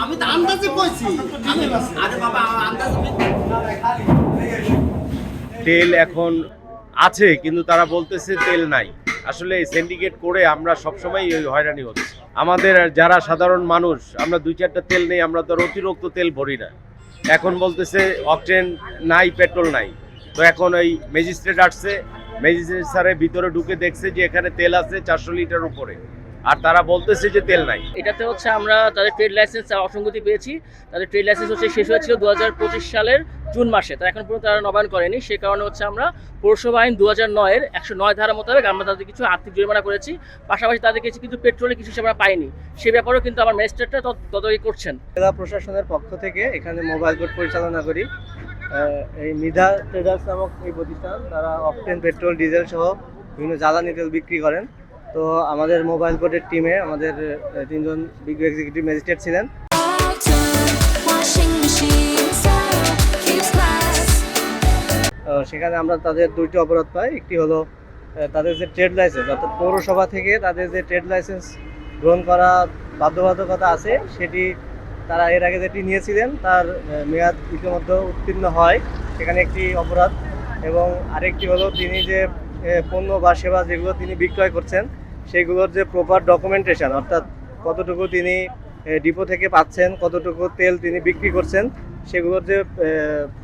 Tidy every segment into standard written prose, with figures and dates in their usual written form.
আমি তো আন্দাজে কইছি। আরে বাবা আন্দাজে তেল এখন আছে কিন্তু তারা বলতেছে তেল নাই। আসলে সিন্ডিকেট করে আমরা সবসময় ওই হয়রানি হচ্ছে। আমাদের যারা সাধারণ মানুষ আমরা দুই চারটা তেল নেই, আমরা তো আর অতিরিক্ত তেল ভরি না। এখন বলতেছে অকটেন নাই, পেট্রোল নাই। তো এখন ওই ম্যাজিস্ট্রেট আসছে, ম্যাজিস্ট্রেট স্যারের ভিতরে ঢুকে দেখছে যে এখানে তেল আছে 400 লিটার উপরে, আর তারা বলতেছে যে তেল নাই। এটাতে হচ্ছে আমরা তাদের ট্রেড লাইসেন্স অসঙ্গতি পেয়েছি। তাদের ট্রেড লাইসেন্স হচ্ছে শেষ হয়েছিল 2025 সালের জুন মাসে, তা এখন পর্যন্ত তারা নবায়ন করেনি। সে কারণে হচ্ছে আমরা পৌরসভা আইন 2009-এর 109 ধারা মোতাবেক আমরা তাদের কিছু আর্থিক জরিমানা করেছি। পাশাপাশি তাদের কিছু কিন্তু পেট্রোলের কিছু আমরা পাইনি, সে ব্যাপারেও কিন্তু আমার ম্যাজিস্ট্রেটরা তদারকি করছেন। জেলা প্রশাসনের পক্ষ থেকে এখানে মোবাইল কোর্ট পরিচালনা করি। এই মৃধা ট্রেডার্স নামক এই প্রতিষ্ঠান, তারা অকটেন, পেট্রোল, ডিজেল সহ বিভিন্ন জ্বালানি তেল বিক্রি করেন। তো আমাদের মোবাইল কোর্টের টিমে আমাদের 3 জন বিজ্ঞ এক্সিকিউটিভ ম্যাজিস্ট্রেট ছিলেন। সেখানে আমরা তাদের 2টি অপরাধ পাই। একটি হলো তাদের যে ট্রেড লাইসেন্স, অর্থাৎ পৌরসভা থেকে তাদের যে ট্রেড লাইসেন্স গ্রহণ করা বাধ্যবাধকতা আছে, সেটি তারা এর আগে যেটি নিয়েছিলেন তার মেয়াদ ইতিমধ্যে উত্তীর্ণ হয়, সেখানে একটি অপরাধ। এবং আরেকটি হলো তিনি যে পণ্য বা সেবা যেগুলো তিনি বিক্রয় করছেন সেগুলোর যে প্রপার ডকুমেন্টেশন, অর্থাৎ কতটুকু তিনি ডিপো থেকে পাচ্ছেন, কতটুকু তেল তিনি বিক্রি করছেন, সেগুলোর যে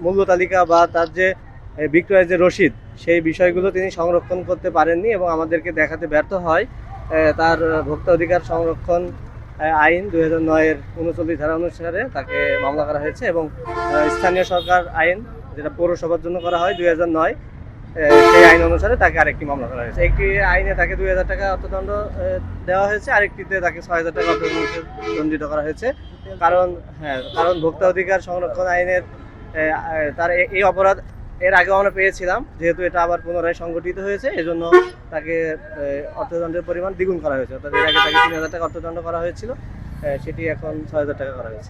মূল্য তালিকা বা তার যে বিক্রয়ের যে রসিদ, সেই বিষয়গুলো তিনি সংরক্ষণ করতে পারেননি এবং আমাদেরকে দেখাতে ব্যর্থ হয়। তার ভোক্তা অধিকার সংরক্ষণ আইন 2009-এর 39 ধারা অনুসারে তাকে মামলা করা হয়েছে এবং স্থানীয় সরকার আইন, যেটা পৌরসভার জন্য করা হয় 2009, সেই আইন অনুসারে তাকে আরেকটি মামলা করা হয়েছে। একটি আইনে তাকে 2000 টাকা অর্থদণ্ড দেওয়া হয়েছে, আরেকটিতে তাকে 6000 টাকা দণ্ডিত করা হয়েছে। কারণ ভোক্তা অধিকার সংরক্ষণ আইনের তার এই অপরাধ এর আগেও আমরা পেয়েছিলাম, যেহেতু এটা আবার পুনরায় সংগঠিত হয়েছে, এজন্য তাকে অর্থদণ্ডের পরিমাণ দ্বিগুণ করা হয়েছে। অর্থাৎ এর আগে তাকে 3000 টাকা অর্থদণ্ড করা হয়েছিল, সেটি এখন 6000 টাকা করা হয়েছে।